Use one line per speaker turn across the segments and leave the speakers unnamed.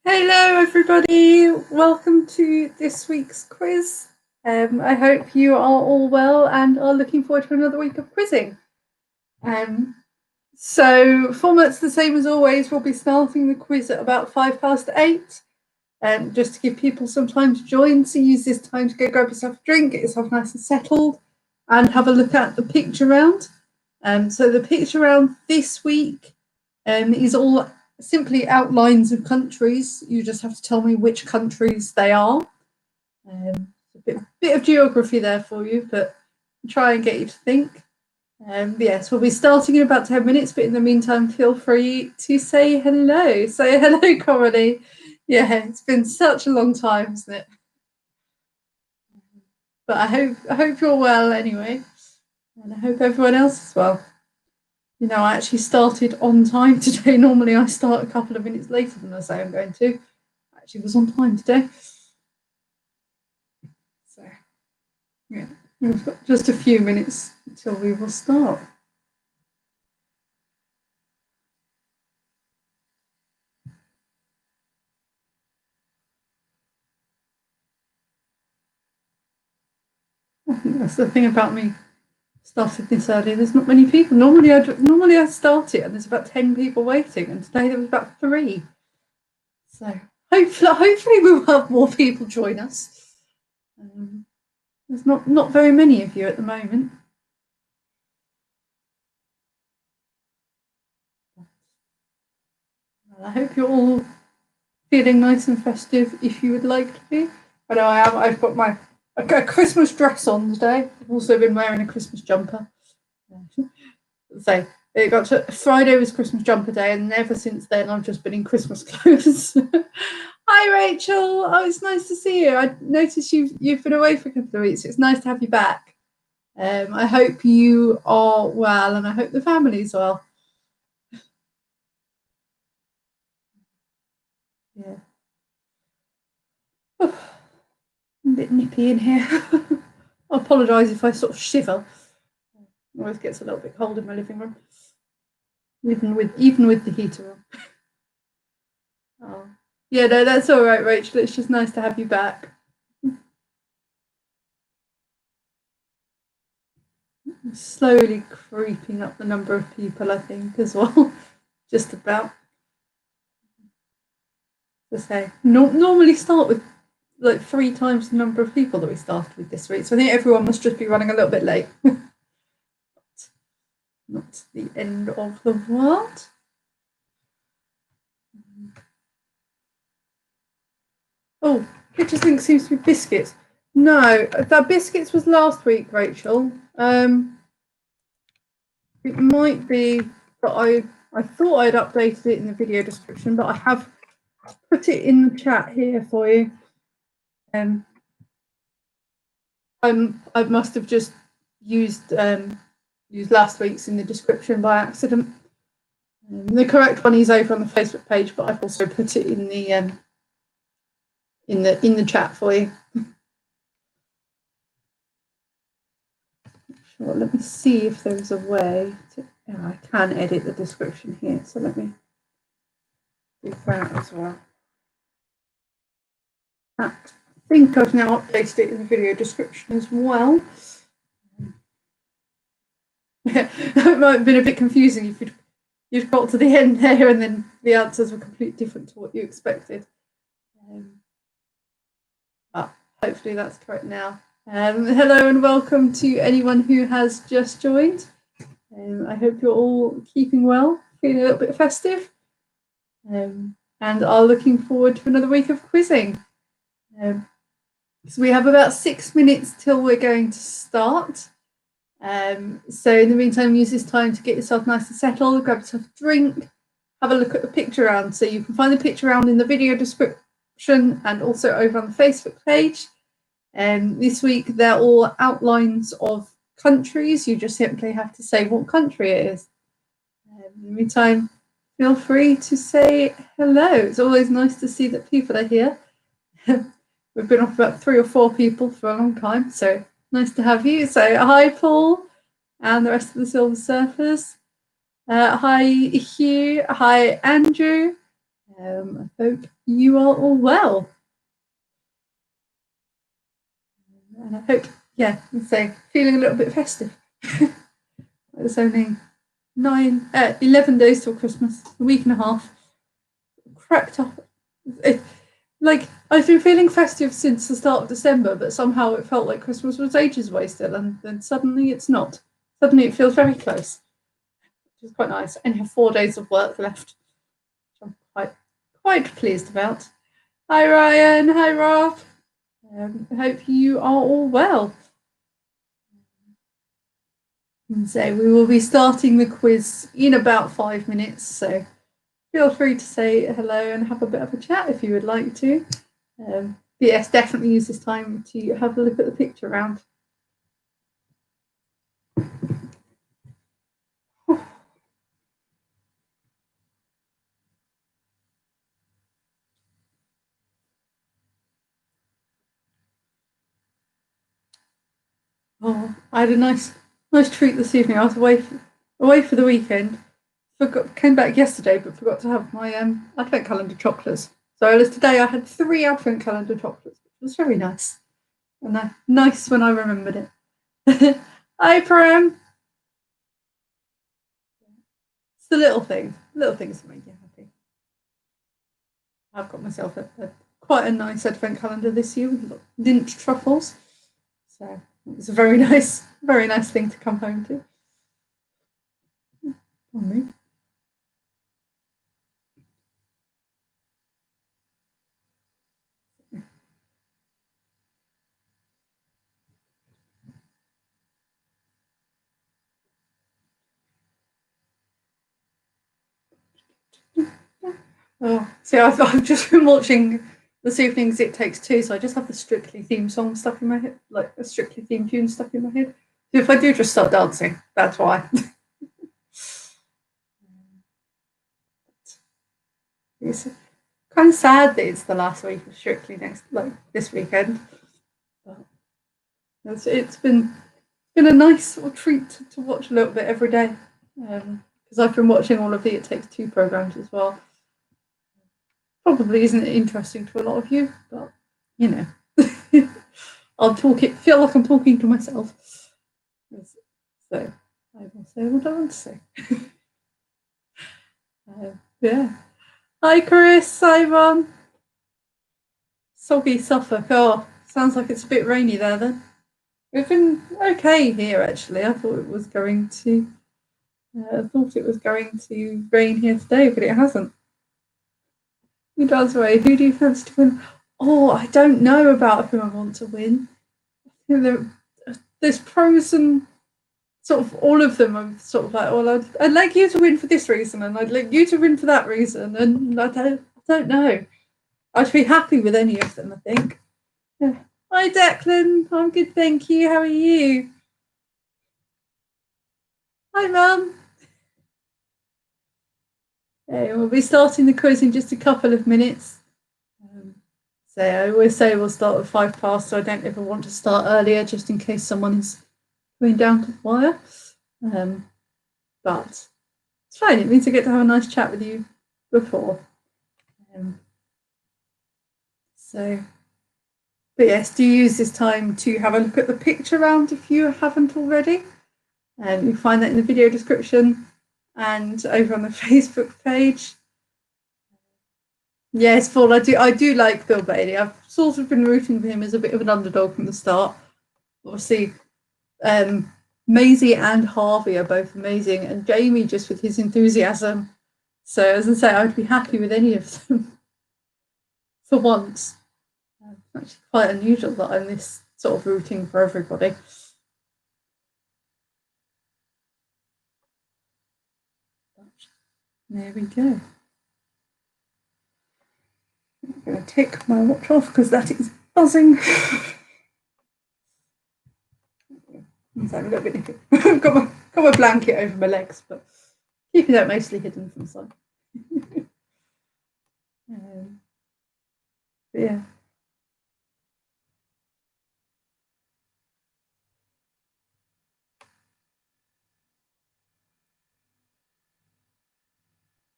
Hello everybody, welcome to this week's quiz. I hope you are all well and are looking forward to another week of quizzing. So format's the same as always. We'll be starting the quiz at about 8:05, just to give people some time to join. So use this time to go grab yourself a drink, get yourself nice and settled, and have a look at the picture round. So the picture round this week is all simply outlines of countries. You just have to tell me which countries they are. A bit of geography there for you, but try and get you to think. Yes, we'll be starting in about 10 minutes, but in the meantime, feel free to say hello. Say hello, Coralie. Yeah, it's been such a long time, isn't it? But I hope you're well anyway, and I hope everyone else is well. You know, I actually started on time today. Normally I start a couple of minutes later than I say I'm going to. I actually was on time today. So, yeah, we've got just a few minutes until we will start. I think that's the thing about me starting this early. There's not many people. Normally I start it and there's about 10 people waiting, and today there was about 3. So hopefully we'll have more people join us. There's not very many of you at the moment. Well, I hope you're all feeling nice and festive if you would like to be. I know I am. I've got a Christmas dress on today. I've also been wearing a Christmas jumper. So it got to Friday was Christmas jumper day, and ever since then I've just been in Christmas clothes. Hi Rachel. Oh, it's nice to see you. I noticed you've been away for a couple of weeks. It's nice to have you back. I hope you are well, and I hope the family's well. Yeah. A bit nippy in here. I apologise if I sort of shiver. It always gets a little bit cold in my living room, even with the heater on. Oh, yeah, no, that's all right, Rachel. It's just nice to have you back. Slowly creeping up the number of people, I think, as well. Just about. To say, normally start with like 3 times the number of people that we started with this week. So I think everyone must just be running a little bit late. Not the end of the world. Oh, it just think seems to be biscuits. No, that biscuits was last week, Rachel. It might be that I thought I'd updated it in the video description, but I have put it in the chat here for you. I must have just used last week's in the description by accident. The correct one is over on the Facebook page, but I've also put it in the chat for you. Sure, let me see if there's a way to. Oh, I can edit the description here, so let me do that as well. I think I've now updated it in the video description as well. It might have been a bit confusing if you'd got to the end there and then the answers were completely different to what you expected. But hopefully that's correct now. Hello and welcome to anyone who has just joined. I hope you're all keeping well, feeling a little bit festive, and are looking forward to another week of quizzing. So we have about 6 minutes till we're going to start. So in the meantime, use this time to get yourself nice and settled, grab yourself a drink, have a look at the picture round. So you can find the picture round in the video description and also over on the Facebook page. This week they're all outlines of countries. You just simply have to say what country it is. In the meantime, feel free to say hello. It's always nice to see that people are here. We've been off about 3 or 4 people for a long time, so nice to have you. So hi Paul and the rest of the Silver Surfers. Hi Hugh, hi Andrew. I hope you are all well. And I hope, feeling a little bit festive. It's only 11 days till Christmas, a week and a half. Cracked up. I've been feeling festive since the start of December, but somehow it felt like Christmas was ages away still, and then suddenly it's not. Suddenly it feels very close, which is quite nice. And you have 4 days of work left, which I'm quite pleased about. Hi Ryan, hi Rob. I hope you are all well. And so we will be starting the quiz in about 5 minutes, so feel free to say hello and have a bit of a chat if you would like to. But yes, definitely use this time to have a look at the picture round. Oh, I had a nice treat this evening. I was away for the weekend. Came back yesterday, but forgot to have my advent calendar chocolates. So today I had 3 advent calendar chocolates, which was very nice. And nice when I remembered it. Hi, Pram. It's the little things that make you happy. I've got myself quite a nice advent calendar this year with Lint truffles. So it's a very nice thing to come home to. On me. Oh, see, I've just been watching this evening's It Takes Two, so I just have the Strictly theme song stuck in my head, like a Strictly theme tune stuck in my head. So if I do just start dancing, that's why. It's kind of sad that it's the last week of Strictly this weekend. But it's been a nice sort of treat to watch a little bit every day, because I've been watching all of the It Takes Two programs as well. Probably isn't interesting to a lot of you, but you know, feel like I'm talking to myself. So I will say what I want to say. Yeah. Hi Chris, hi Ron. Soggy Suffolk. Oh, sounds like it's a bit rainy there then. We've been okay here actually. I thought it was going to rain here today, but it hasn't. Who does rain? Who do you fancy to win? Oh, I don't know about who I want to win. There's pros and sort of all of them. I'm sort of like, well, I'd like you to win for this reason, and I'd like you to win for that reason, and I don't know. I'd be happy with any of them, I think. Yeah. Hi, Declan. I'm good, thank you. How are you? Hi, Mum. Okay, we'll be starting the quiz in just a couple of minutes. So I always say we'll start at 5 past, so I don't ever want to start earlier, just in case someone is going down to the wire. But it's fine. It means I get to have a nice chat with you before. But yes, do use this time to have a look at the picture round if you haven't already. You'll find that in the video description and over on the Facebook page. Yes, Paul, I do like Bill Bailey. I've sort of been rooting for him as a bit of an underdog from the start. Obviously, Maisie and Harvey are both amazing, and Jamie just with his enthusiasm. So as I say, I'd be happy with any of them for once. It's actually quite unusual that I'm this sort of rooting for everybody. There we go. I'm going to take my watch off because that is buzzing. I'm a little bit I've got my blanket over my legs, but keeping that mostly hidden from sight. Yeah.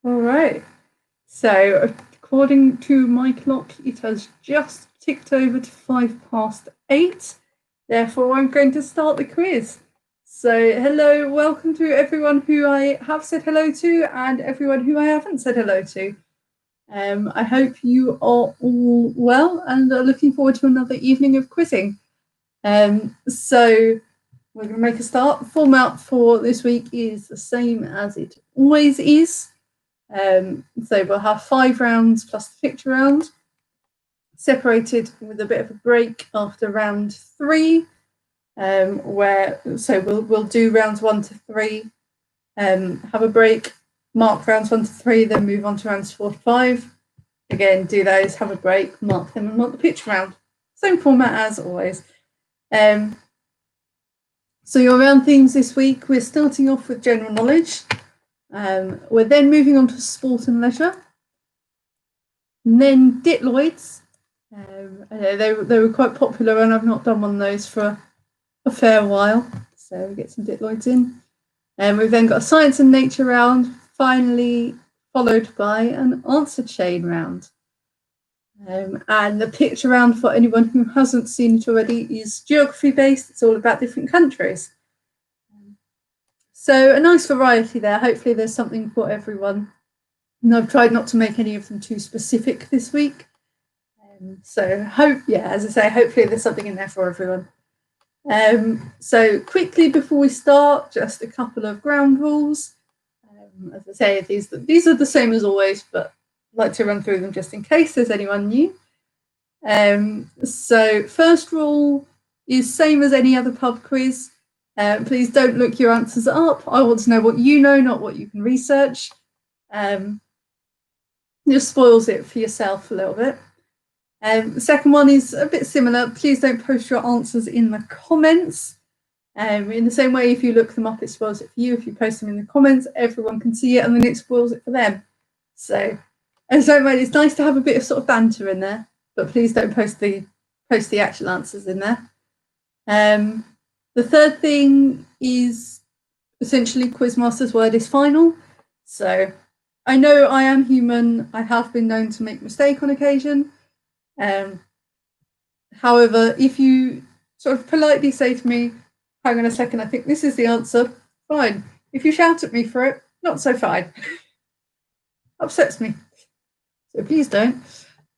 All right. So according to my clock, it has just ticked over to 8:05. Therefore, I'm going to start the quiz. So, hello, welcome to everyone who I have said hello to and everyone who I haven't said hello to. I hope you are all well and are looking forward to another evening of quizzing. So, we're going to make a start. The format for this week is the same as it always is. So we'll have 5 rounds plus the picture round, separated with a bit of a break after round 3, we'll do rounds 1 to 3, have a break, mark rounds 1 to 3, then move on to rounds 4 to 5. Again, do those, have a break, mark them, and mark the picture round. Same format as always. So your round themes this week, we're starting off with general knowledge. We're then moving on to sport and leisure. And then Ditloids. They were quite popular, and I've not done one of those for a fair while. So we get some Ditloids in. We've then got a science and nature round, finally followed by an answer chain round. And the picture round, for anyone who hasn't seen it already, is geography based. It's all about different countries. So a nice variety there. Hopefully there's something for everyone. And I've tried not to make any of them too specific this week. So as I say, hopefully there's something in there for everyone. So quickly before we start, just a couple of ground rules. As I say, these are the same as always, but I'd like to run through them just in case there's anyone new. So first rule is same as any other pub quiz. Please don't look your answers up. I want to know what you know, not what you can research. Just spoils it for yourself a little bit. The second one is a bit similar. Please don't post your answers in the comments. In the same way, if you look them up, it spoils it for you. If you post them in the comments, everyone can see it, and then it spoils it for them. So, and so it's nice to have a bit of sort of banter in there, but please don't post the actual answers in there. The third thing is essentially Quizmaster's word is final. So I know I am human. I have been known to make a mistake on occasion. However, if you sort of politely say to me, hang on a second, I think this is the answer, fine. If you shout at me for it, not so fine. Upsets me. So please don't.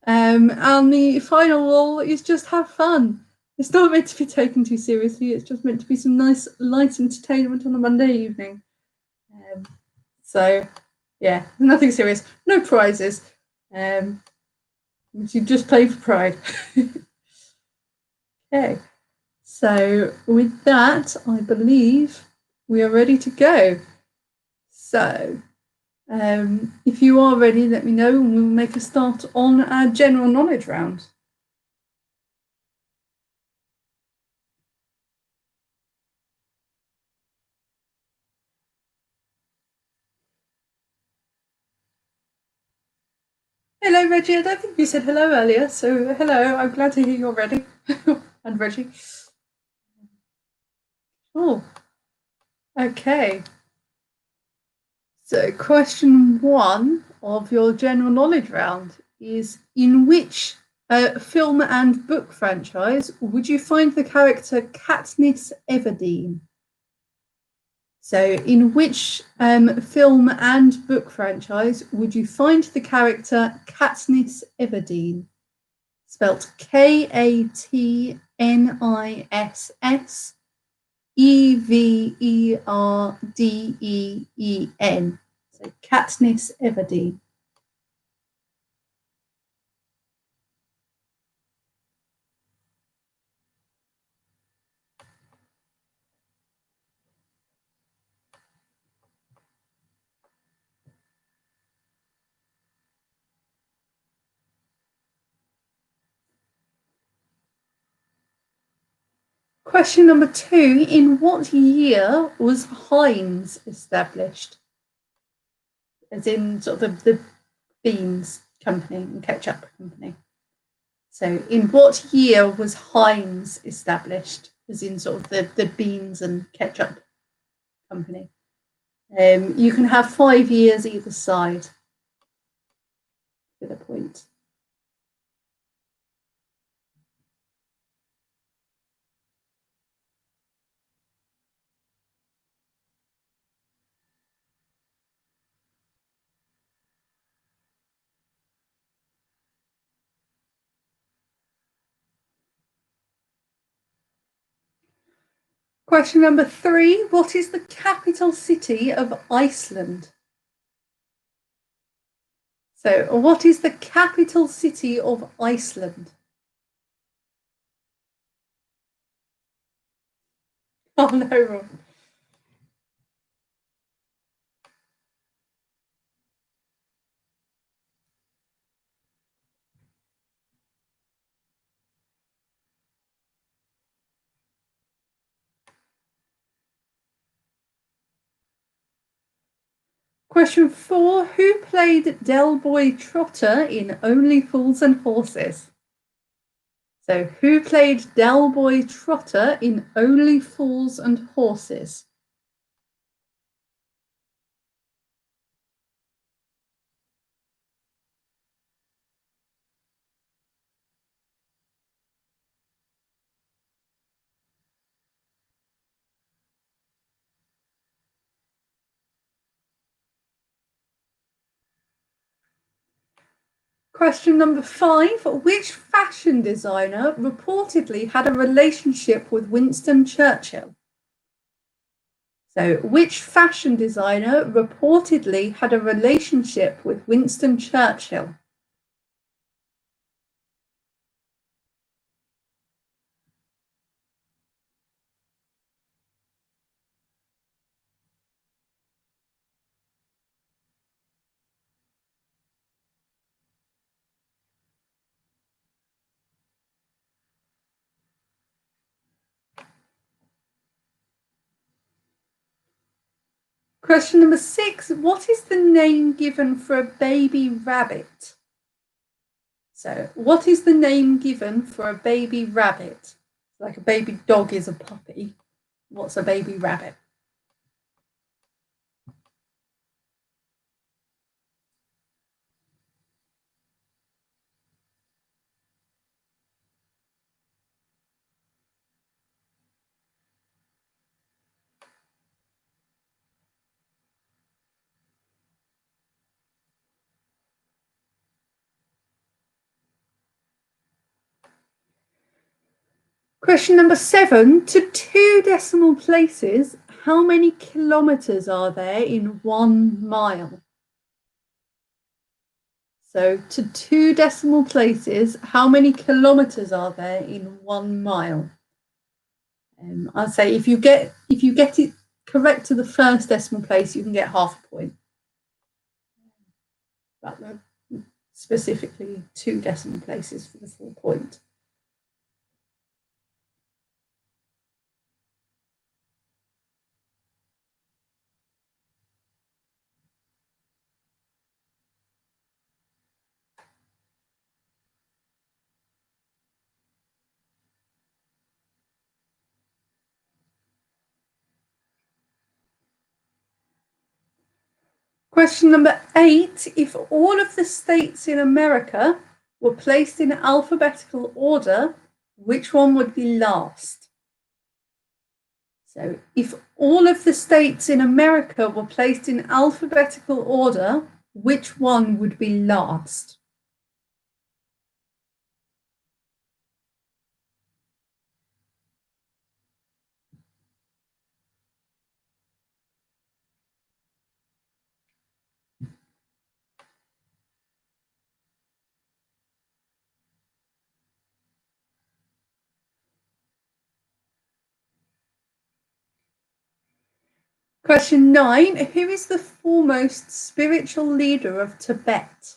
And the final rule is just have fun. It's not meant to be taken too seriously. It's just meant to be some nice light entertainment on a Monday evening. So, yeah, nothing serious. No prizes. You just play for pride. Okay. So, with that, I believe we are ready to go. So, if you are ready, let me know, and we'll make a start on our general knowledge round. Hello, Reggie. I don't think you said hello earlier, so hello. I'm glad to hear you're ready. And Reggie. Oh, okay. So question 1 of your general knowledge round is, in which film and book franchise would you find the character Katniss Everdeen? So in which film and book franchise would you find the character Katniss Everdeen? Spelt Katniss Everdeen. So Katniss Everdeen. Question number 2, in what year was Heinz established? As in sort of the beans company and ketchup company. So in what year was Heinz established? As in sort of the beans and ketchup company. You can have 5 years either side. with a point. Question number 3. What is the capital city of Iceland? So, what is the capital city of Iceland? Oh no, Rob. Question 4. Who played Del Boy Trotter in Only Fools and Horses? So, who played Del Boy Trotter in Only Fools and Horses? Question number 5. Which fashion designer reportedly had a relationship with Winston Churchill? So, which fashion designer reportedly had a relationship with Winston Churchill? Question number 6. What is the name given for a baby rabbit? So, what is the name given for a baby rabbit? Like a baby dog is a puppy. What's a baby rabbit? Question number 7. To 2 decimal places, how many kilometres are there in 1 mile? So to 2 decimal places, how many kilometres are there in 1 mile? I'd say if you get it correct to the first decimal place, you can get half a point. But specifically 2 decimal places for the full point. Question number 8. If all of the states in America were placed in alphabetical order, which one would be last? So if all of the states in America were placed in alphabetical order, which one would be last? Question 9. Who is the foremost spiritual leader of Tibet?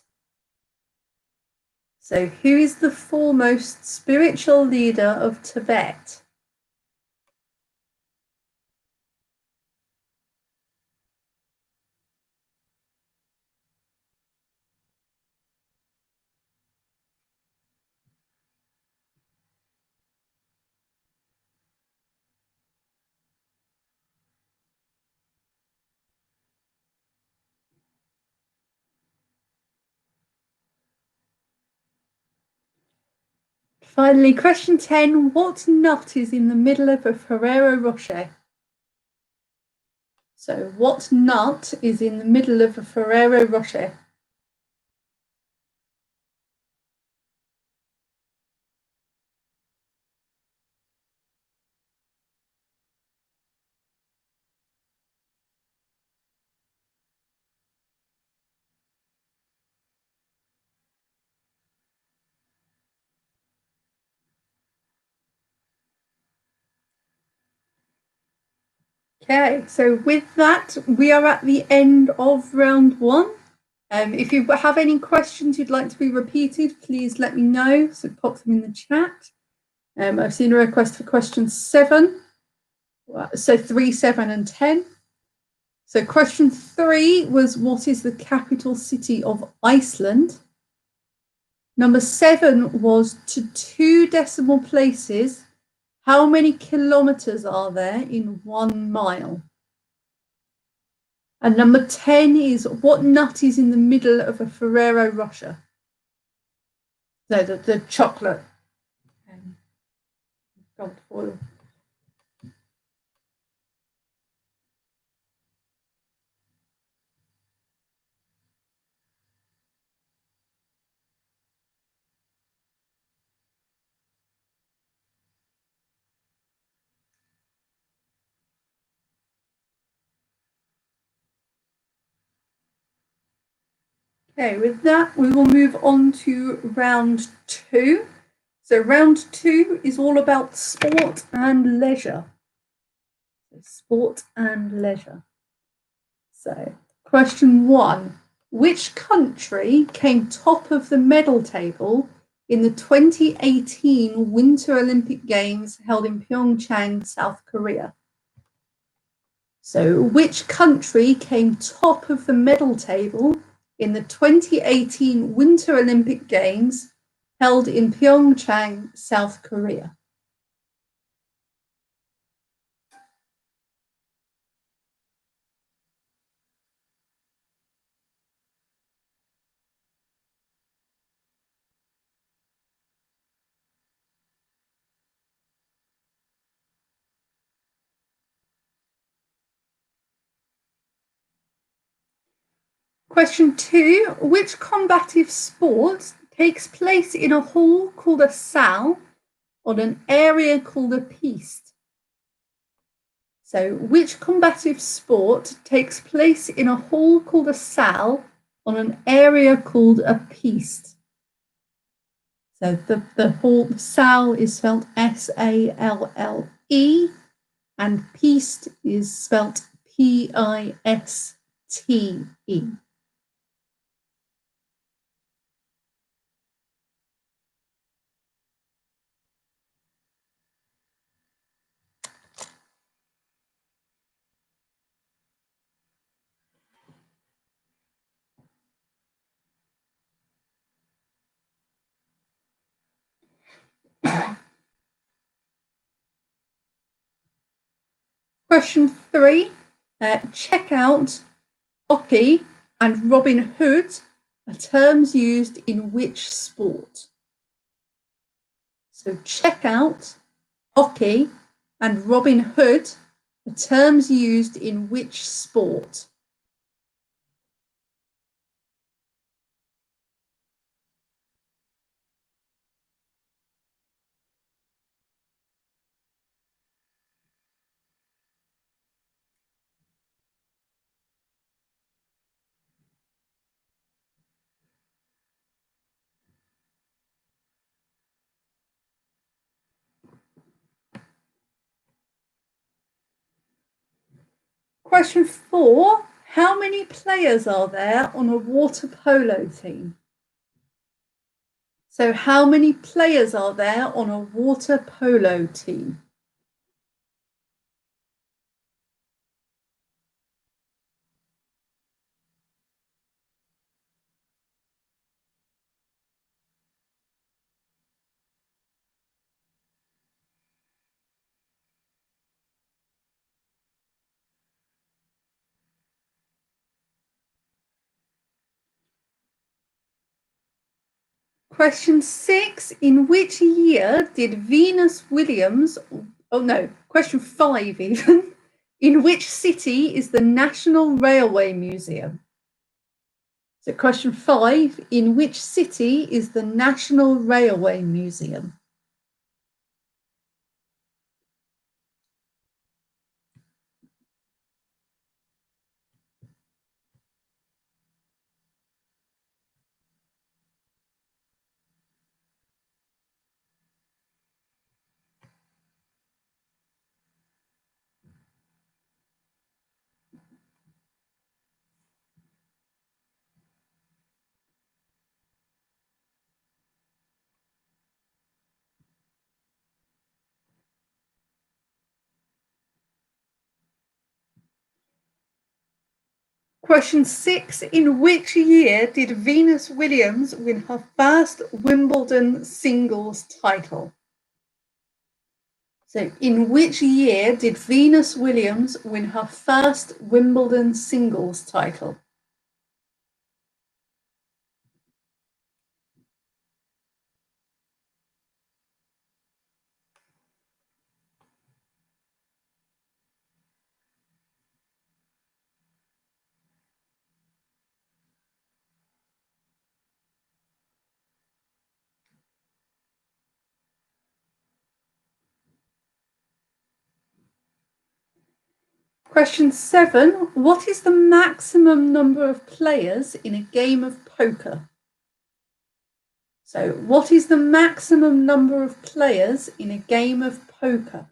So who is the foremost spiritual leader of Tibet? Finally, question 10. What nut is in the middle of a Ferrero Rocher? So, what nut is in the middle of a Ferrero Rocher? Okay, so with that, we are at the end of round one. If you have any questions you'd like to be repeated, please let me know. So pop them in the chat. I've seen a request for question 7. So 3, 7, and 10. So question 3 was, what is the capital city of Iceland? Number 7 was, to 2 decimal places, how many kilometers are there in 1 mile? And number 10 is, what nut is in the middle of a Ferrero Rocher? No, the chocolate. Gold foil. Okay, with that, we will move on to round 2. So round 2 is all about sport and leisure. Sport and leisure. So question 1. Which country came top of the medal table in the 2018 Winter Olympic Games held in Pyeongchang, South Korea? So which country came top of the medal table in the 2018 Winter Olympic Games held in Pyeongchang, South Korea? Question 2. Which combative sport takes place in a hall called a salle on an area called a piste? So, which combative sport takes place in a hall called a salle on an area called a piste? So the hall, the salle is spelled S-A-L-L-E, and piste is spelled P-I-S-T-E. Question 3. Check out hockey and Robin Hood are terms used in which sport? So check out, hockey, and Robin Hood are terms used in which sport? Question 4. How many players are there on a water polo team? So how many players are there on a water polo team? Question 6. In which year did Venus Williams... Oh, no. Question 5, even. In which city is the National Railway Museum? So question 5. In which city is the National Railway Museum? Question 6. In which year did Venus Williams win her first Wimbledon singles title? So, in which year did Venus Williams win her first Wimbledon singles title? Question 7. What is the maximum number of players in a game of poker? So, what is the maximum number of players in a game of poker?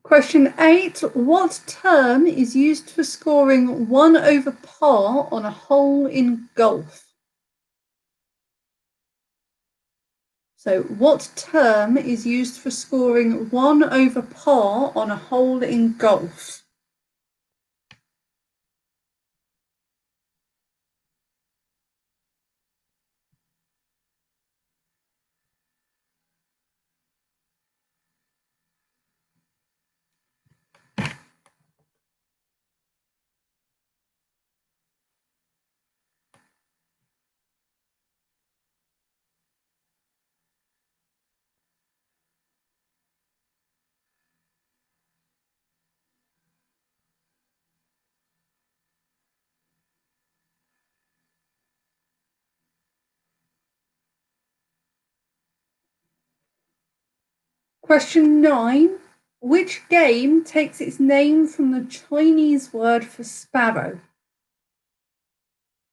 Question 8. What term is used for scoring 1 over par on a hole in golf? So, what term is used for scoring 1 over par on a hole in golf? Question 9. Which game takes its name from the Chinese word for sparrow?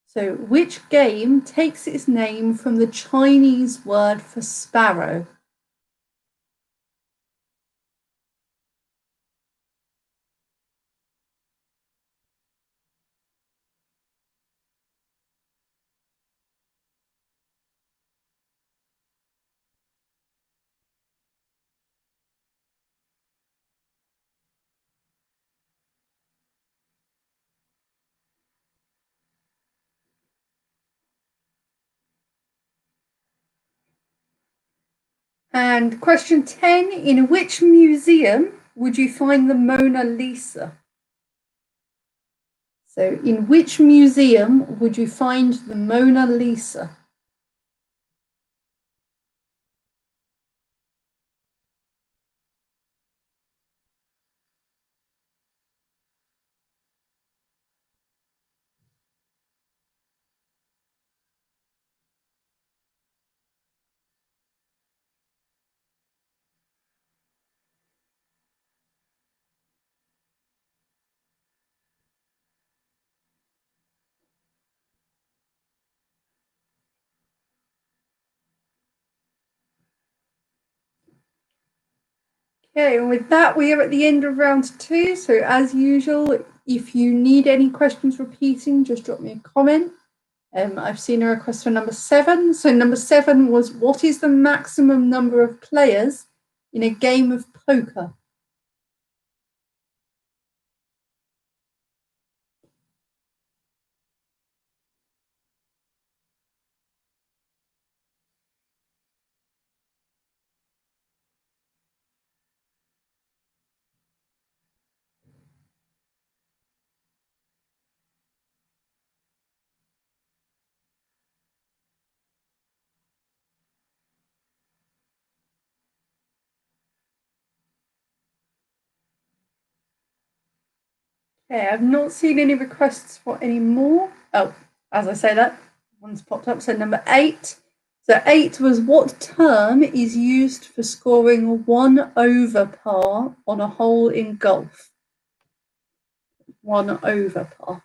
So, which game takes its name from the Chinese word for sparrow? And question 10. In which museum would you find the Mona Lisa? So, in which museum would you find the Mona Lisa? Okay, and with that, we are at the end of round 2. So as usual, if you need any questions repeating, just drop me a comment. I've seen a request for number 7. So number 7 was, what is the maximum number of players in a game of poker? Okay, I've not seen any requests for any more. Oh, as I say that, one's popped up. So number 8. So 8 was, what term is used for scoring 1 over par on a hole in golf? 1 over par.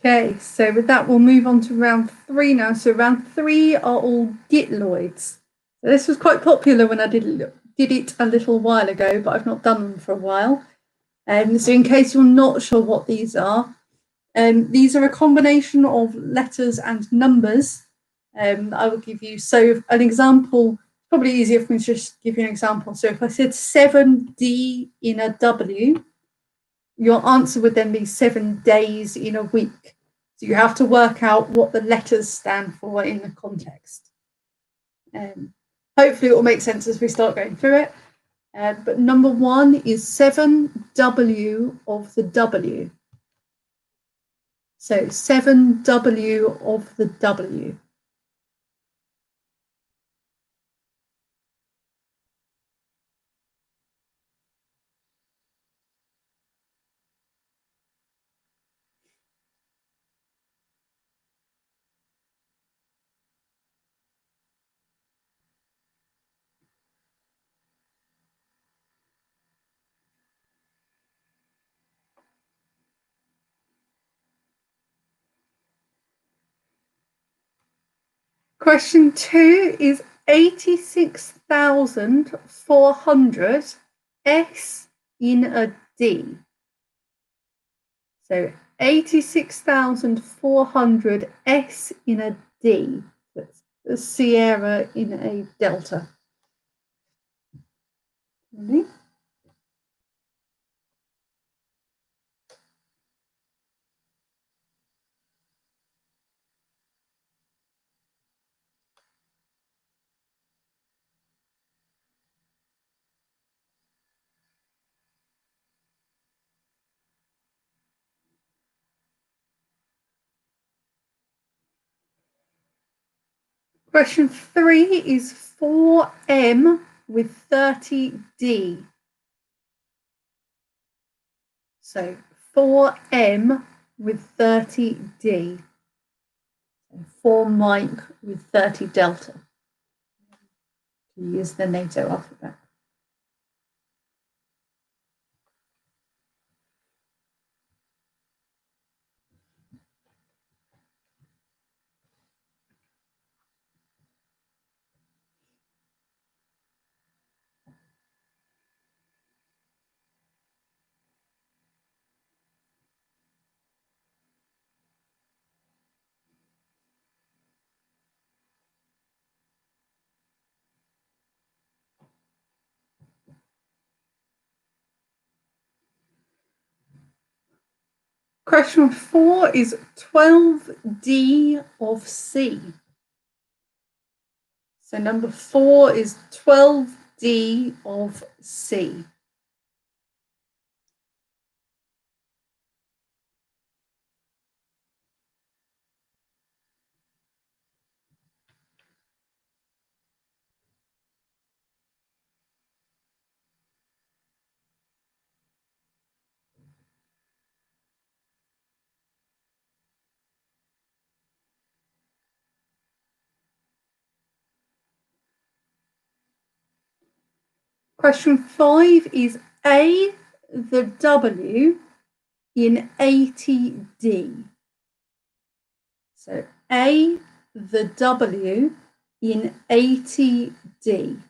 Okay, so with that, we'll move on to round 3 now. So round 3 are all Gitloids. So this was quite popular when I did it a little while ago, but I've not done them for a while. So in case you're not sure what these are a combination of letters and numbers. I will give you, so an example, probably easier for me to just give you an example. So if I said 7D in a W, your answer would then be 7 days in a week. So you have to work out what the letters stand for in the context. Hopefully it will make sense as we start going through it. But number 1 is 7W of the W. So 7W of the W. Question 2 is 86,400 S in a D. So 86,400 S in a D. That's a Sierra in a delta. Ready? Question 3 is 4M with 30D. So 4M with 30D. 4 Mike with 30 Delta. To use the NATO alphabet. Question 4 is 12D of C. So number 4 is 12D of C. Question 5 is A, the W in 80D. So A, the W in 80D.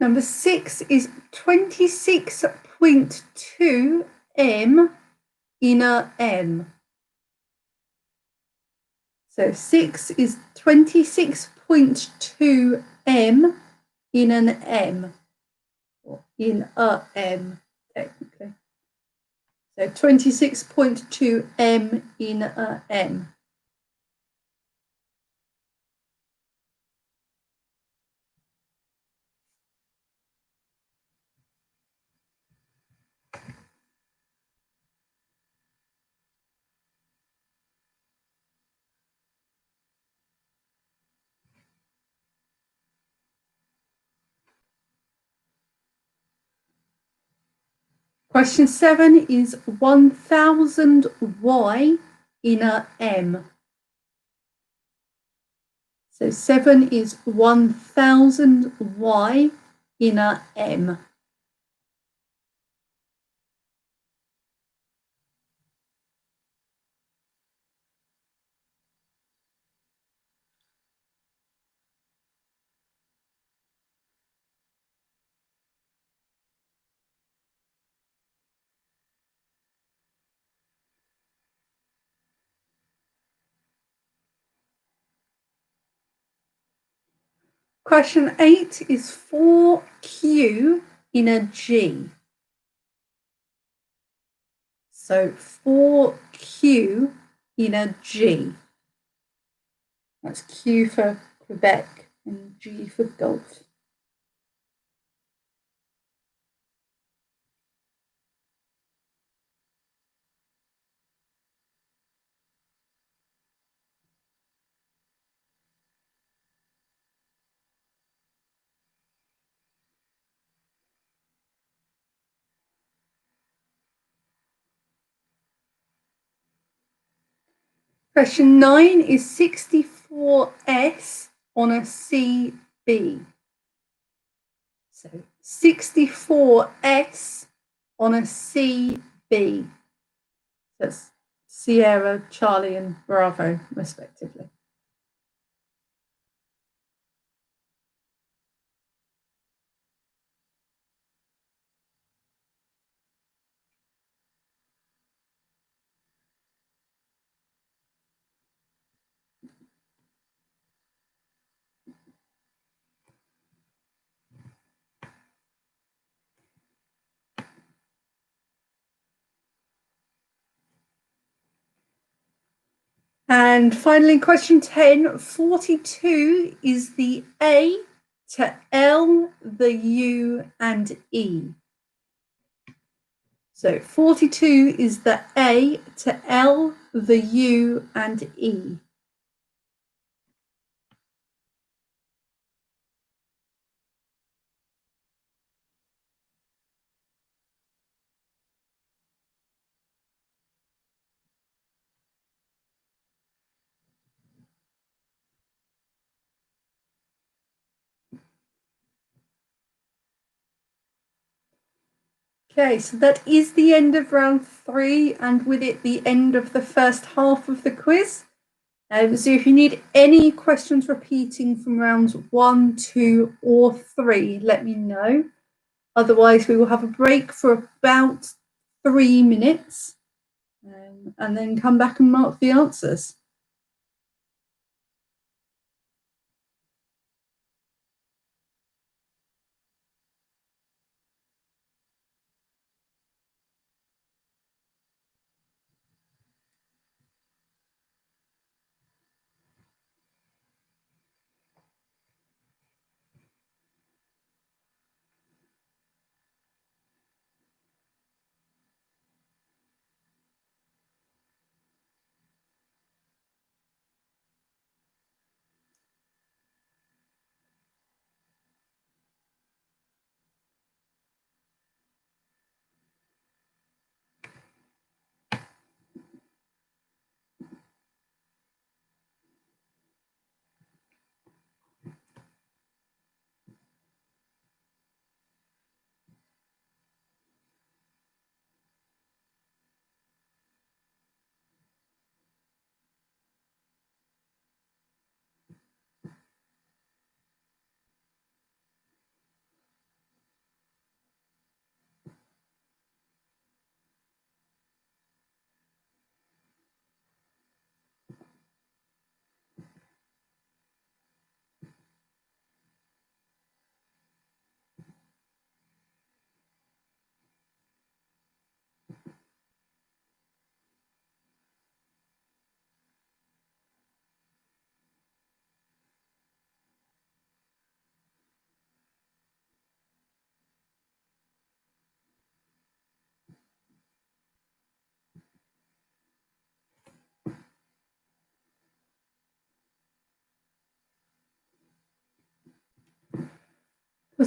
Number 6 is 26.2 M in a M. So 6 is 26.2 M in an M, or in a M, technically. So 26.2 M in a M. Question 7 is 1000 Y in a M. So 7 is 1000 Y in a M. Question 8 is 4Q in a G. So 4Q in a G. That's Q for Quebec and G for golf. Question 9 is 64S on a CB. So 64S on a CB. That's Sierra, Charlie, and Bravo, respectively. And finally, question 10, 42 is the A to L, the U, and E. So 42 is the A to L, the U, and E. Okay, so that is the end of round 3, and with it the end of the first half of the quiz. So if you need any questions repeating from rounds 1, 2, or 3, let me know. Otherwise, we will have a break for about 3 minutes, and then come back and mark the answers.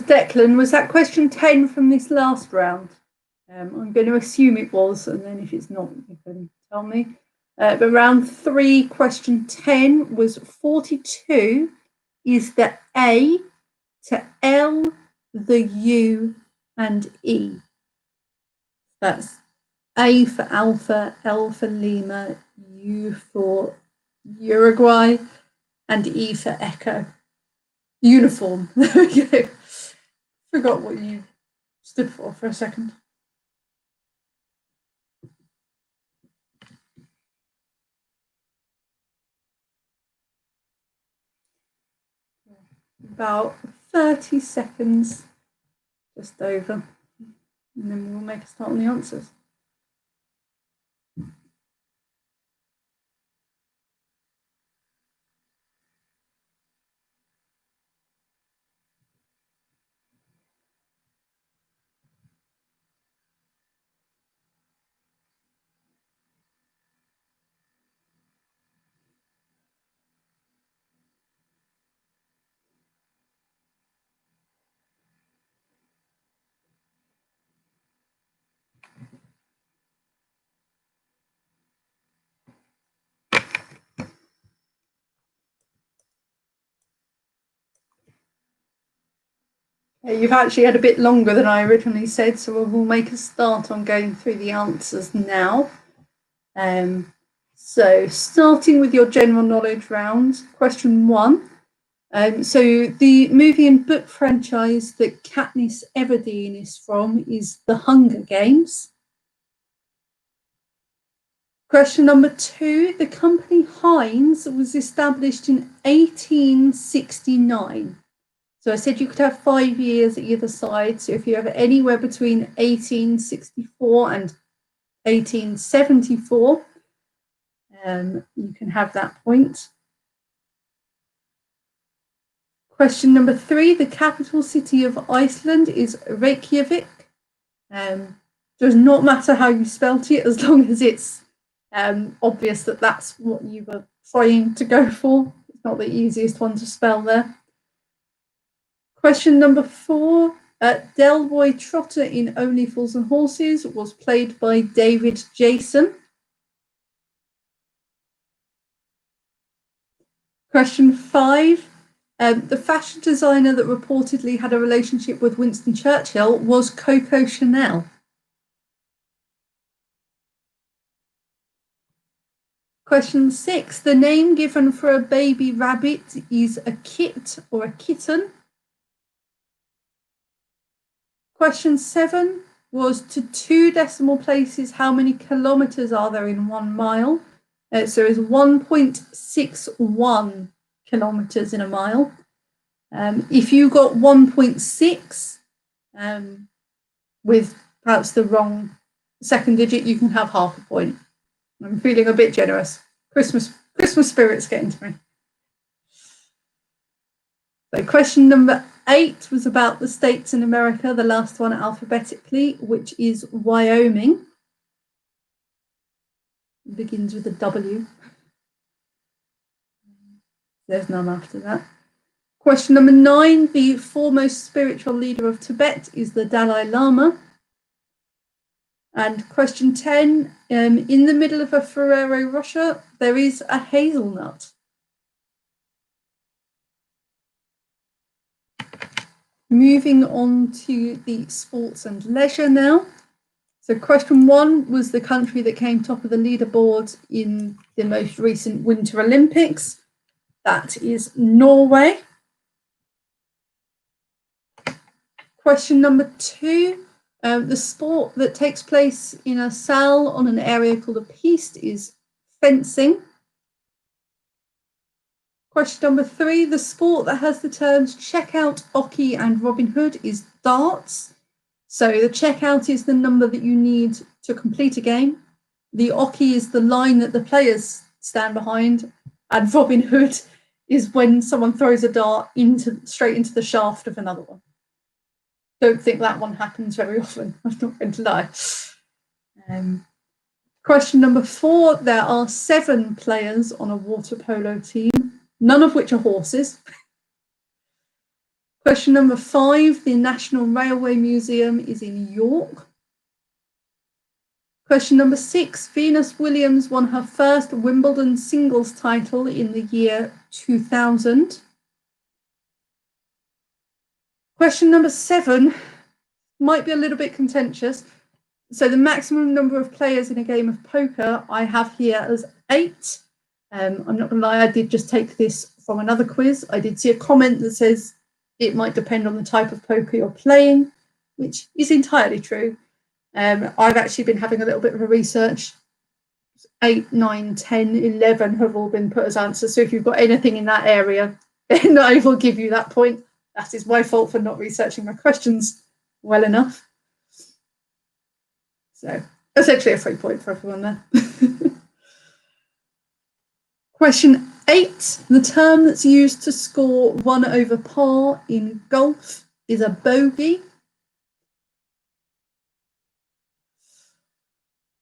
Declan, was that question 10 from this last round? I'm going to assume it was, and then if it's not, you can tell me. But round 3, question 10 was 42 is the A to L, the U, and E. That's A for Alpha, L for Lima, U for Uruguay, and E for Echo. Uniform. There we go. Forgot what you stood for a second. About 30 seconds, just over, and then we'll make a start on the answers. You've actually had a bit longer than I originally said, so we'll make a start on going through the answers now. So starting with your general knowledge round, question 1. So the movie and book franchise that Katniss Everdeen is from is The Hunger Games. Question number 2, the company Heinz was established in 1869. So I said you could have 5 years either side. So if you have anywhere between 1864 and 1874, you can have that point. Question number 3, the capital city of Iceland is Reykjavik. Does not matter how you spelt it, as long as it's obvious that that's what you were trying to go for. It's not the easiest one to spell there. Question number 4, Delroy Trotter in Only Fools and Horses was played by David Jason. Question 5, the fashion designer that reportedly had a relationship with Winston Churchill was Coco Chanel. Question 6, the name given for a baby rabbit is a kit or a kitten. Question 7 was to 2 decimal places, how many kilometres are there in 1 mile? So it's 1.61 kilometres in a mile. If you got 1.6 with perhaps the wrong second digit, you can have half a point. I'm feeling a bit generous. Christmas spirit's getting to me. So question number 8 was about the states in America, the last one alphabetically, which is Wyoming. It begins with a W. There's none after that. Question number 9, the foremost spiritual leader of Tibet is the Dalai Lama. And question 10, in the middle of a Ferrero Rocher, there is a hazelnut. Moving on to the sports and leisure now. So question 1 was the country that came top of the leaderboard in the most recent Winter Olympics. That is Norway. Question number 2, the sport that takes place in a salle on an area called a piste is fencing. Question number 3, the sport that has the terms checkout, oche, and Robin Hood is darts. So the checkout is the number that you need to complete a game. The oche is the line that the players stand behind. And Robin Hood is when someone throws a dart straight into the shaft of another one. Don't think that one happens very often. I'm not going to lie. Question number 4, there are 7 players on a water polo team, none of which are horses. Question number 5, the National Railway Museum is in York. Question number 6, Venus Williams won her first Wimbledon singles title in the year 2000. Question number 7 might be a little bit contentious. So the maximum number of players in a game of poker I have here as 8. I'm not going to lie, I did just take this from another quiz. I did see a comment that says it might depend on the type of poker you're playing, which is entirely true. I've actually been having a little bit of a research. 8, 9, 10, 11 have all been put as answers. So if you've got anything in that area, then I will give you that point. That is my fault for not researching my questions well enough. So essentially a free point for everyone there. Question 8, the term that's used to score 1 over par in golf is a bogey.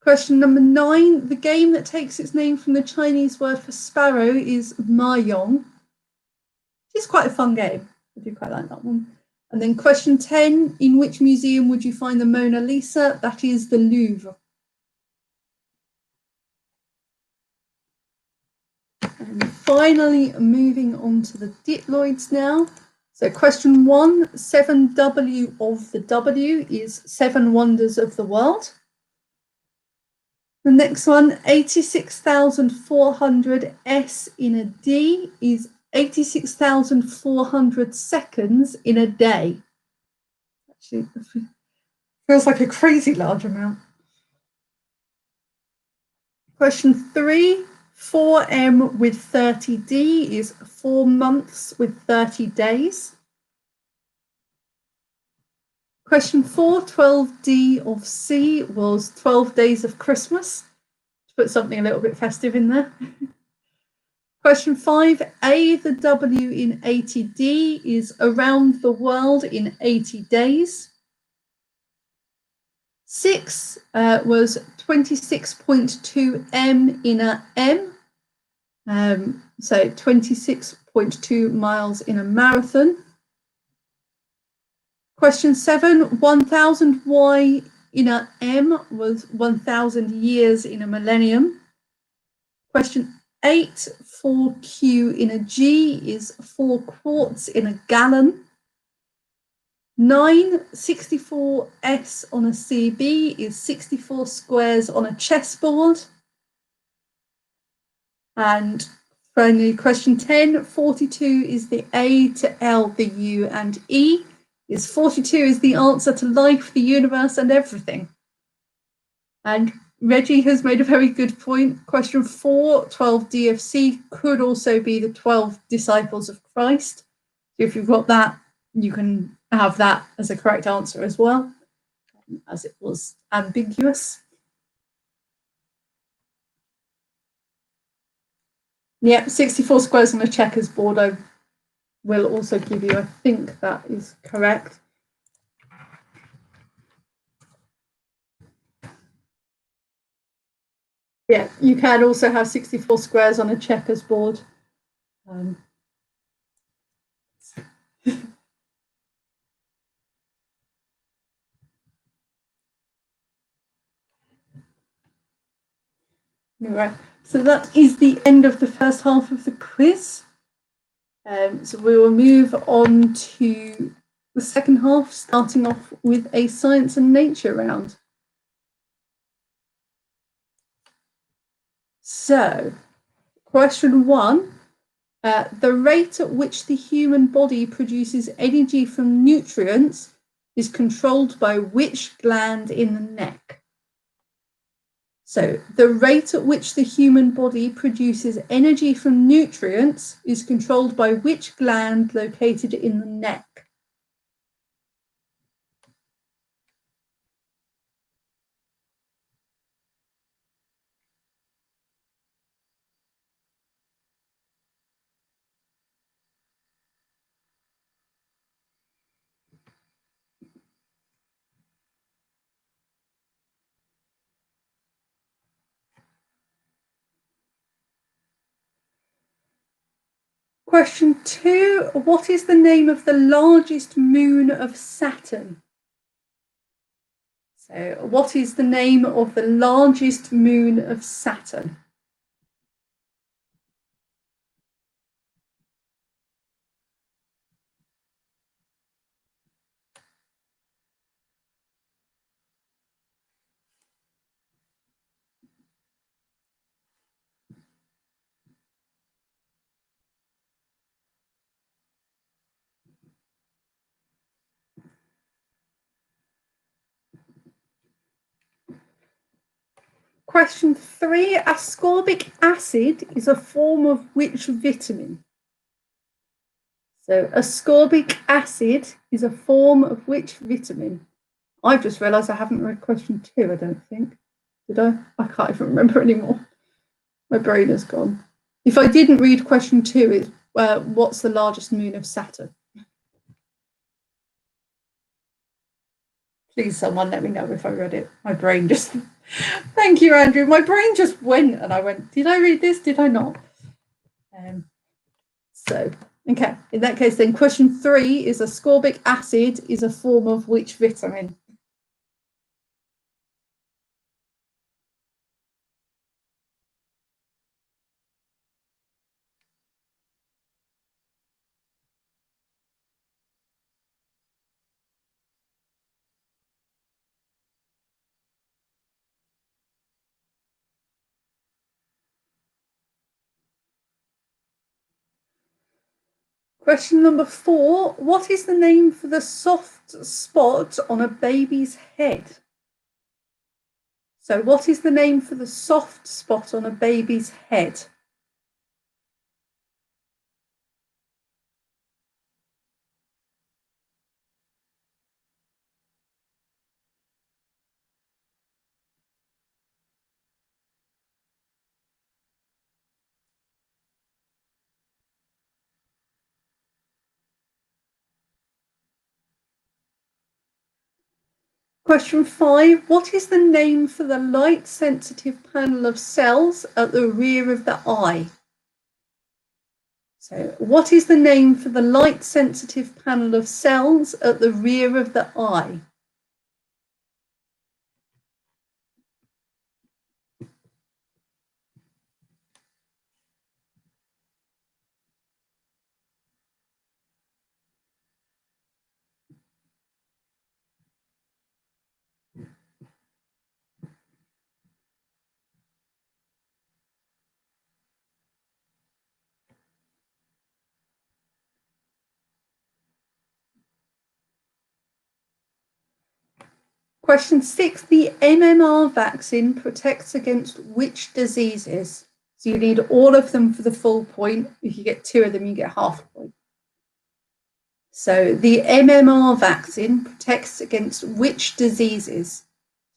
Question number 9, the game that takes its name from the Chinese word for sparrow is mahjong. It's quite a fun game. I do quite like that one. And then question 10, in which museum would you find the Mona Lisa? That is the Louvre. And finally, moving on to the diploids now. So question 1, 7W of the W is 7 wonders of the world. The next one, 86,400 S in a D is 86,400 seconds in a day. Actually, feels like a crazy large amount. Question 3, 4M with 30D is 4 months with 30 days. Question 4, 12D of C was 12 days of Christmas. To put something a little bit festive in there. Question 5, A, the W in 80D is around the world in 80 days. 6 was 26.2 M in a M. So 26.2 miles in a marathon. Question 7, 1000 Y in a M was 1000 years in a millennium. Question 8, 4Q in a G is 4 quarts in a gallon. 9, 64S on a CB is 64 squares on a chessboard. And finally, question 10, 42 is the A to L, the U and E. Is 42 is the answer to life, the universe, and everything. And Reggie has made a very good point. Question 4, 12 DFC could also be the 12 disciples of Christ. So if you've got that, you can have that as a correct answer as well, as it was ambiguous. Yeah, 64 squares on a checkers board. I will also give you, I think that is correct. Yeah, you can also have 64 squares on a checkers board. Right, so that is the end of the first half of the quiz. So we will move on to the second half, starting off with a science and nature round. So, question 1, the rate at which the human body produces energy from nutrients is controlled by which gland in the neck? So the rate at which the human body produces energy from nutrients is controlled by which gland located in the neck? Question 2. What is the name of the largest moon of Saturn? So, what is the name of the largest moon of Saturn? Question 3. Ascorbic acid is a form of which vitamin? So, ascorbic acid is a form of which vitamin? I've just realised I haven't read question 2, I don't think. Did I? I can't even remember anymore. My brain has gone. If I didn't read question 2, it's what's the largest moon of Saturn? Please, someone let me know if I read it. My brain just... Thank you, Andrew. My brain just went and I went, did I read this? Did I not? Okay. In that case, then question 3 is ascorbic acid is a form of which vitamin? Question number 4. What is the name for the soft spot on a baby's head? So what is the name for the soft spot on a baby's head? Question 5. What is the name for the light-sensitive panel of cells at the rear of the eye? So, what is the name for the light-sensitive panel of cells at the rear of the eye? Question 6. The MMR vaccine protects against which diseases? So you need all of them for the full point. If you get 2 of them, you get half a point. So the MMR vaccine protects against which diseases?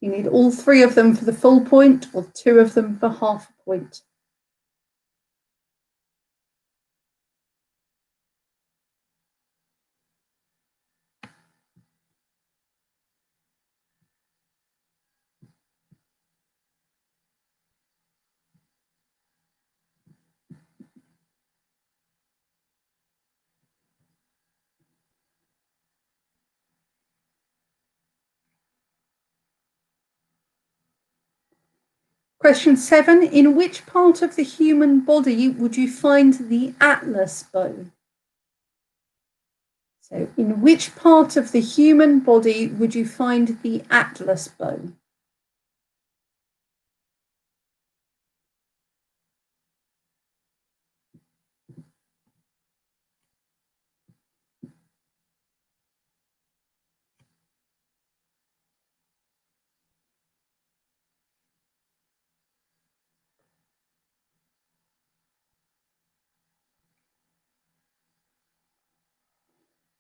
You need all 3 of them for the full point or 2 of them for half a point. Question 7. In which part of the human body would you find the atlas bone? So, in which part of the human body would you find the atlas bone?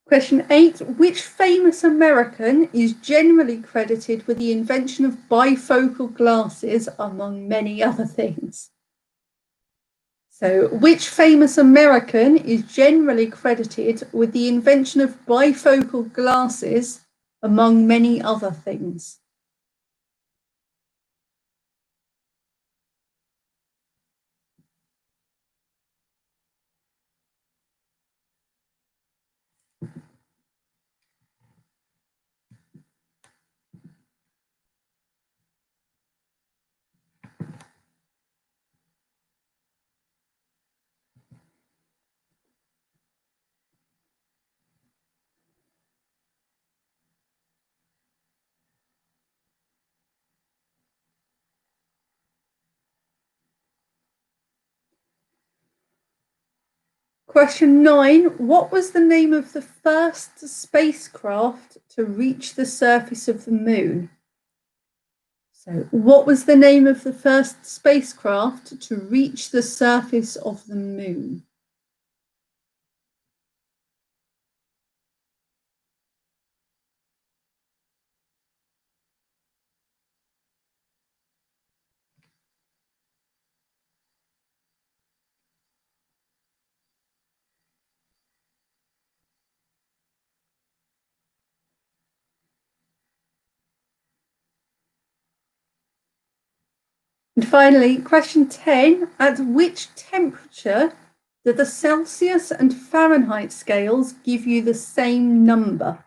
Question 8. Which famous American is generally credited with the invention of bifocal glasses, among many other things? So, which famous American is generally credited with the invention of bifocal glasses, among many other things? Question 9. What was the name of the first spacecraft to reach the surface of the moon? So, what was the name of the first spacecraft to reach the surface of the moon? And finally, question 10. At which temperature do the Celsius and Fahrenheit scales give you the same number?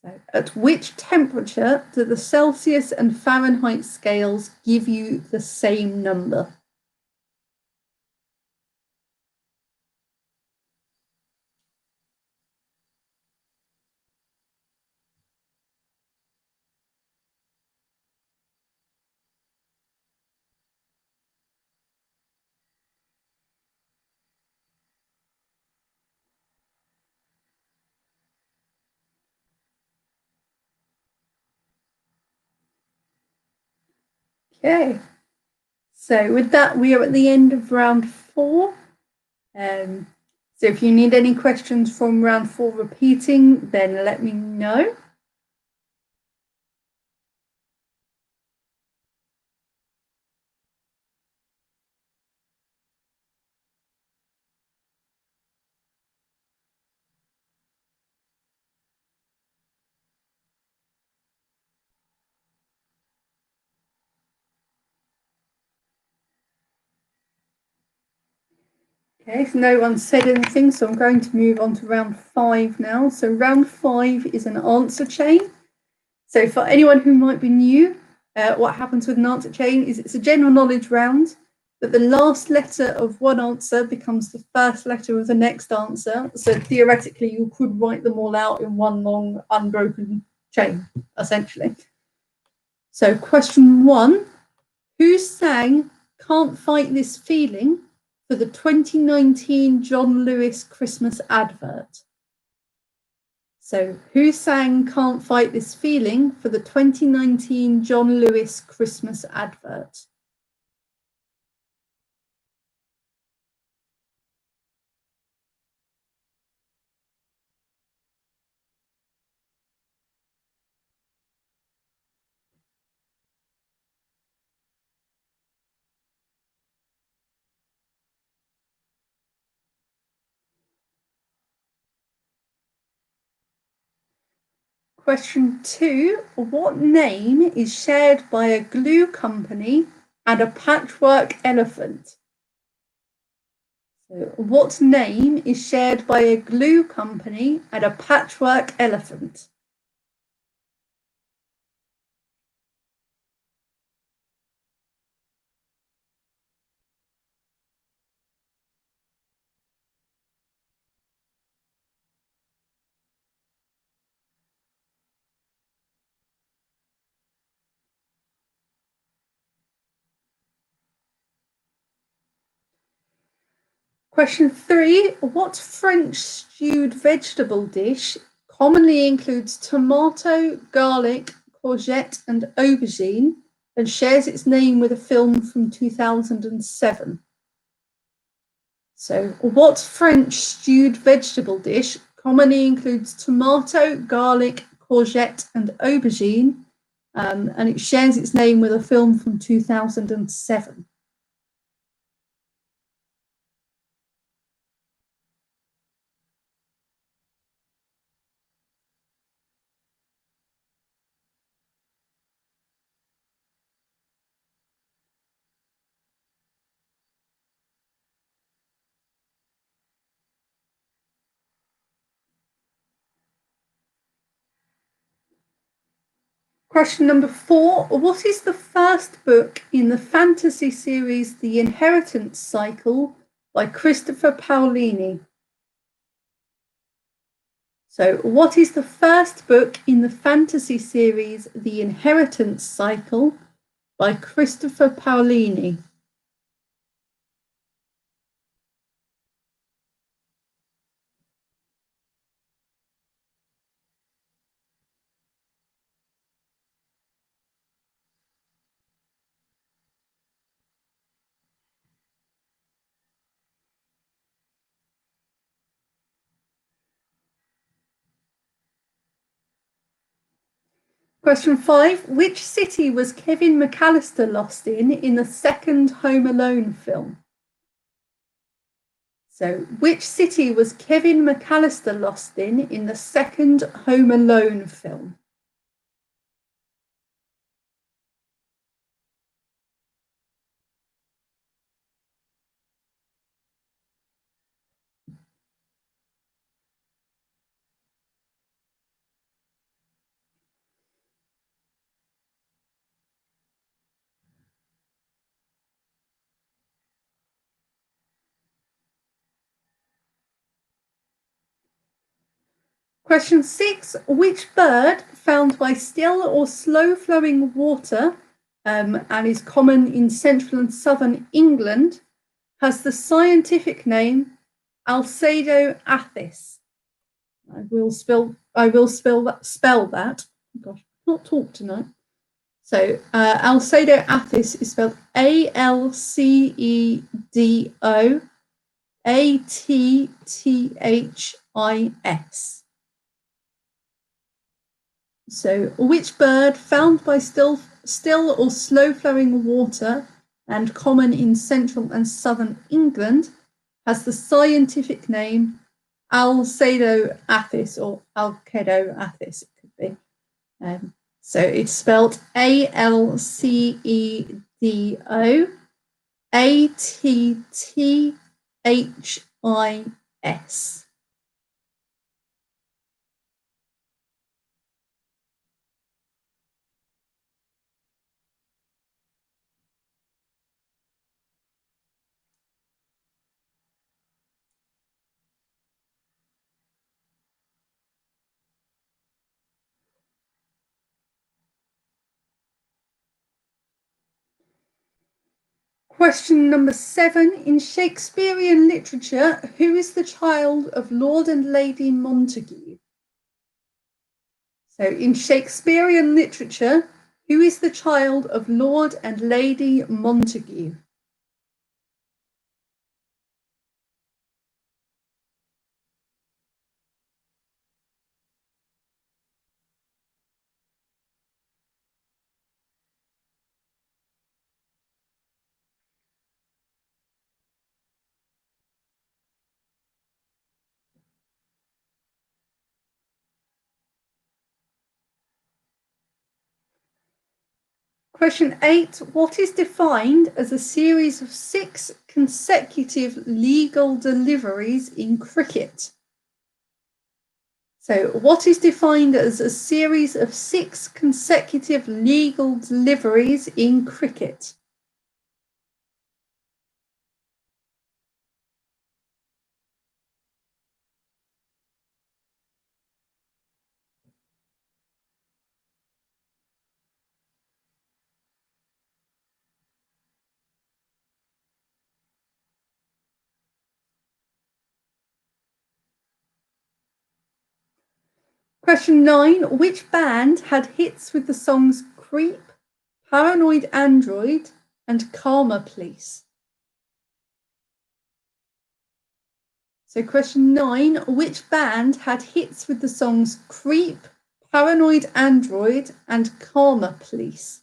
So, at which temperature do the Celsius and Fahrenheit scales give you the same number? Okay, so with that, we are at the end of round 4. So if you need any questions from round 4 repeating, then let me know. Okay, so no one said anything, so I'm going to move on to round 5 now. So round 5 is an answer chain. So for anyone who might be new, what happens with an answer chain is it's a general knowledge round, but the last letter of one answer becomes the first letter of the next answer. So theoretically, you could write them all out in one long unbroken chain, essentially. So question 1, who sang Can't Fight This Feeling for the 2019 John Lewis Christmas advert? So, who sang Can't Fight This Feeling for the 2019 John Lewis Christmas advert? Question 2, what name is shared by a glue company and a patchwork elephant? So, what name is shared by a glue company and a patchwork elephant? Question 3, what French stewed vegetable dish commonly includes tomato, garlic, courgette, and aubergine and shares its name with a film from 2007? So, what French stewed vegetable dish commonly includes tomato, garlic, courgette, and aubergine, and it shares its name with a film from 2007? Question number 4. What is the first book in the fantasy series The Inheritance Cycle by Christopher Paolini? So, what is the first book in the fantasy series The Inheritance Cycle by Christopher Paolini? Question 5. Which city was Kevin McAllister lost in the second Home Alone film? So, which city was Kevin McAllister lost in the second Home Alone film? Question 6. Which bird found by still or slow-flowing water and is common in central and southern England has the scientific name Alcedo athis? I will spell that. Oh gosh, I can't talk tonight. So Alcedo athis is spelled ALCEDO ATTHIS. So, which bird found by still or slow-flowing water and common in central and southern England has the scientific name Alcedo athis or Alcedo athis, it could be. So it's spelled ALCEDO ATTHIS. Question number 7. In Shakespearean literature, who is the child of Lord and Lady Montague? So, in Shakespearean literature, who is the child of Lord and Lady Montague? Question 8. What is defined as a series of 6 consecutive legal deliveries in cricket? So, what is defined as a series of 6 consecutive legal deliveries in cricket? Question 9. Which band had hits with the songs Creep, Paranoid Android, and Karma Police? So question 9. Which band had hits with the songs Creep, Paranoid Android, and Karma Police?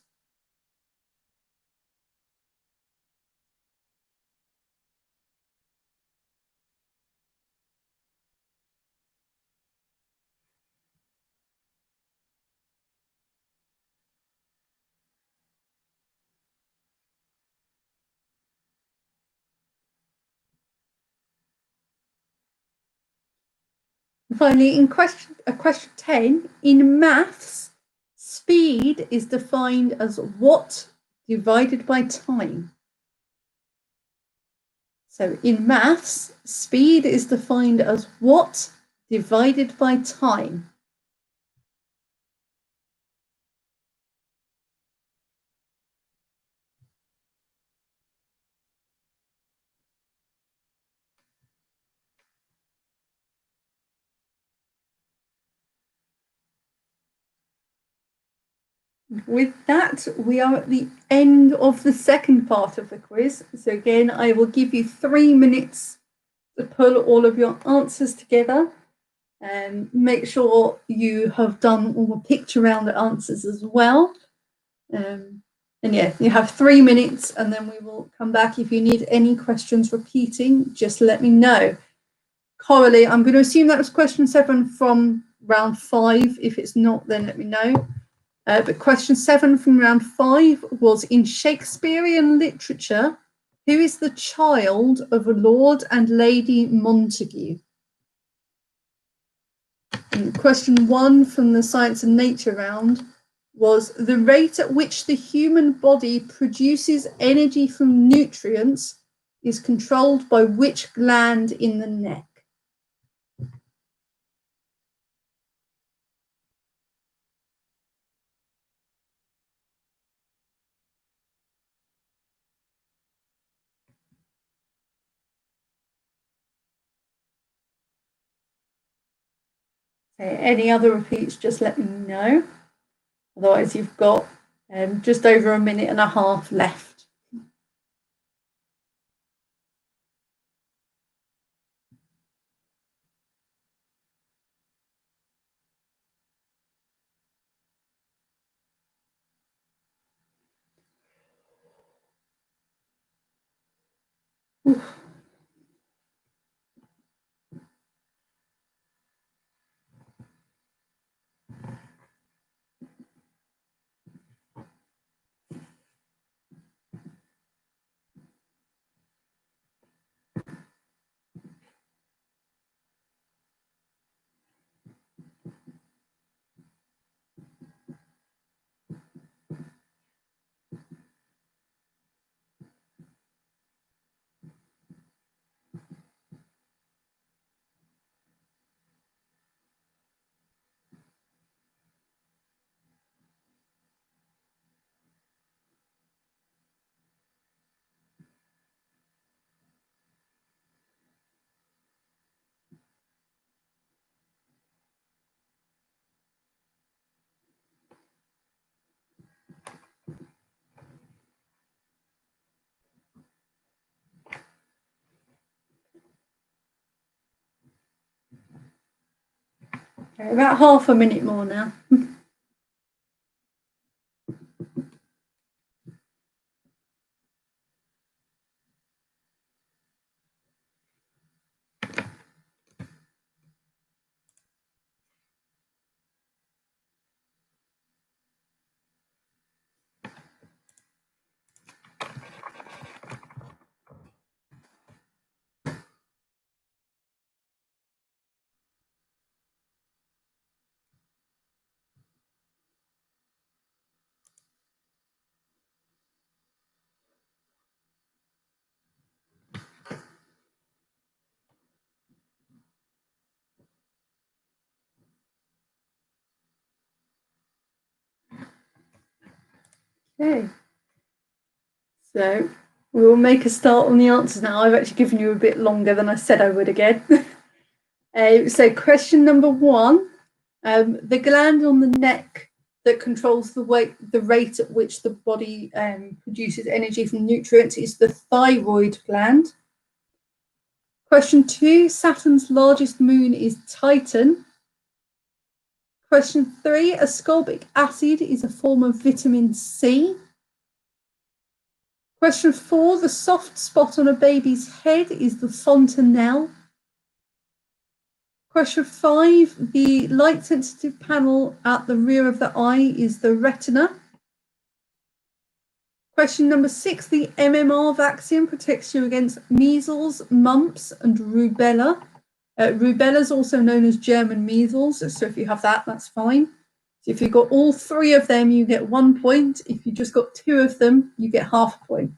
Finally, in question 10, in maths, speed is defined as what divided by time? So in maths, speed is defined as what divided by time? With that, we are at the end of the second part of the quiz. So again, I will give you 3 minutes to pull all of your answers together. Make sure you have done all the picture round answers as well. And yeah, you have 3 minutes and then we will come back. If you need any questions repeating, just let me know. Coralie, I'm going to assume that was question 7 from round 5. If it's not, then let me know. But question 7 from round 5 was, in Shakespearean literature, who is the child of a Lord and Lady Montague? And question 1 from the Science and Nature round was, the rate at which the human body produces energy from nutrients is controlled by which gland in the neck? Okay, any other repeats, just let me know. Otherwise, you've got just over 1.5 minutes left. Oof. Okay, about 0.5 minute more now. Okay, so we will make a start on the answers now. I've actually given you a bit longer than I said I would again. So question number 1, the gland on the neck that controls the rate at which the body produces energy from nutrients is the thyroid gland. Question 2, Saturn's largest moon is Titan. Question 3, ascorbic acid is a form of vitamin C. Question 4, the soft spot on a baby's head is the fontanelle. Question 5, the light sensitive panel at the rear of the eye is the retina. Question number 6, the MMR vaccine protects you against measles, mumps, and rubella. Rubella is also known as German measles, so if you have that, that's fine. So if you've got all 3 of them, you get 1 point. If you just got 2 of them, you get half a point.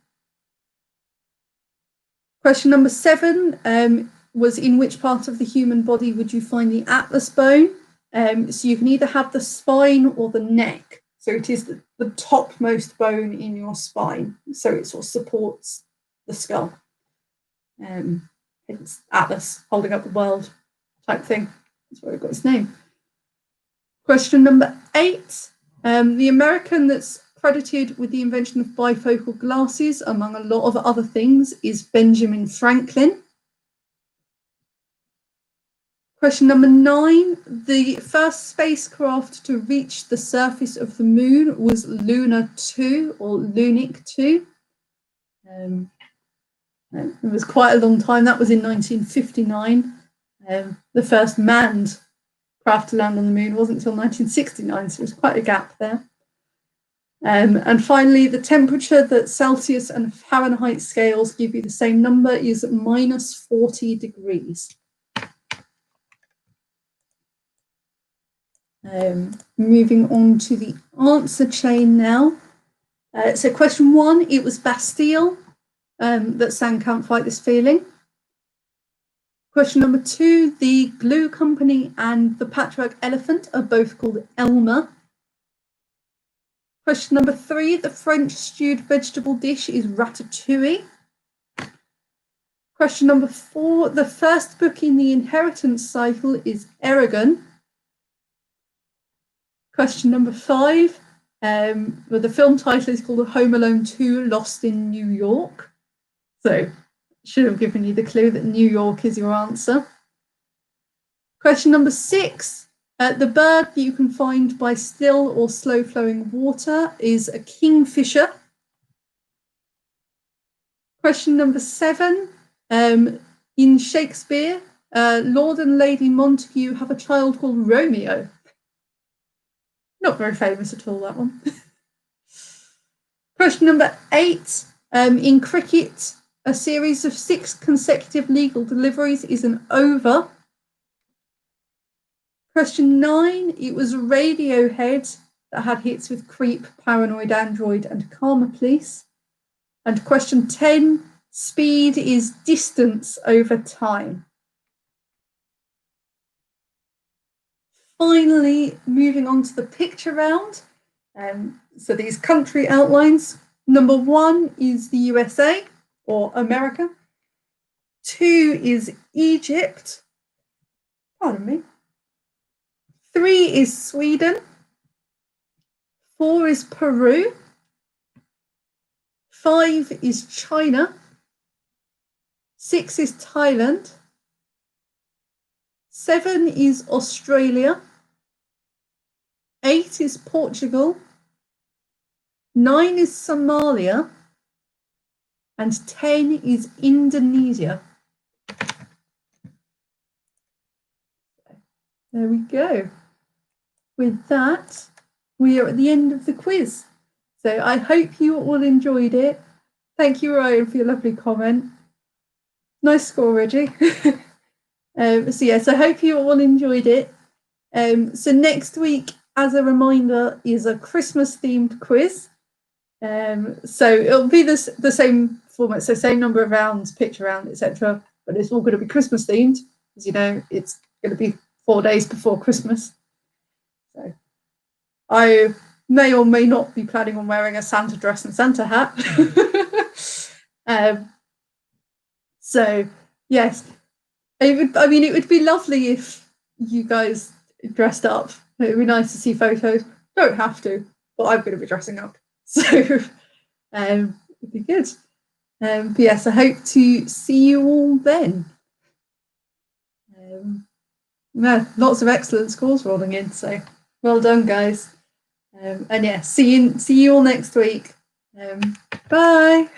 Question number 7 was, in which part of the human body would you find the atlas bone? So you can either have the spine or the neck. So it is the topmost bone in your spine. So it sort of supports the skull. It's Atlas, holding up the world type thing. That's where it got its name. Question number 8. The American that's credited with the invention of bifocal glasses, among a lot of other things, is Benjamin Franklin. Question number 9. The first spacecraft to reach the surface of the moon was Luna 2 or Lunik 2. It was quite a long time. That was in 1959. The first manned craft to land on the moon wasn't until 1969, so there's quite a gap there. And finally, the temperature that Celsius and Fahrenheit scales give you the same number is minus 40 degrees. Moving on to the answer chain now. So question 1, it was Bastille that sang Can't Fight This Feeling. Question number 2, the glue company and the patchwork elephant are both called Elmer. Question number 3, the French stewed vegetable dish is ratatouille. Question number 4, the first book in the inheritance cycle is Eragon. Question number 5, well, the film title is called Home Alone 2 Lost in New York. So should have given you the clue that New York is your answer. Question number 6, the bird that you can find by still or slow flowing water is a kingfisher. Question number 7, in Shakespeare, Lord and Lady Montague have a child called Romeo. Not very famous at all, that one. Question number 8, in cricket, a series of 6 consecutive legal deliveries is an over. Question 9, it was Radiohead that had hits with Creep, Paranoid Android and Karma Police. And question 10, speed is distance over time. Finally, moving on to the picture round. So these country outlines. Number 1 is the USA or America. 2 is Egypt. Pardon me. 3 is Sweden. 4 is Peru. 5 is China. 6 is Thailand. 7 is Australia. 8 is Portugal. 9 is Somalia. And 10 is Indonesia. There we go. With that, we are at the end of the quiz. So I hope you all enjoyed it. Thank you, Ryan, for your lovely comment. Nice score, Reggie. So yes, I hope you all enjoyed it. So next week, as a reminder, is a Christmas-themed quiz. So it'll be the same format, so same number of rounds, picture round, etc. But it's all going to be Christmas-themed. As you know, it's going to be 4 days before Christmas. So I may or may not be planning on wearing a Santa dress and Santa hat. So yes, it would be lovely if you guys dressed up. It would be nice to see photos. Don't have to, but I'm going to be dressing up. So it'd be good. But yes, I hope to see you all then. Yeah, lots of excellent scores rolling in, so well done, guys. And yeah, see you all next week. Bye.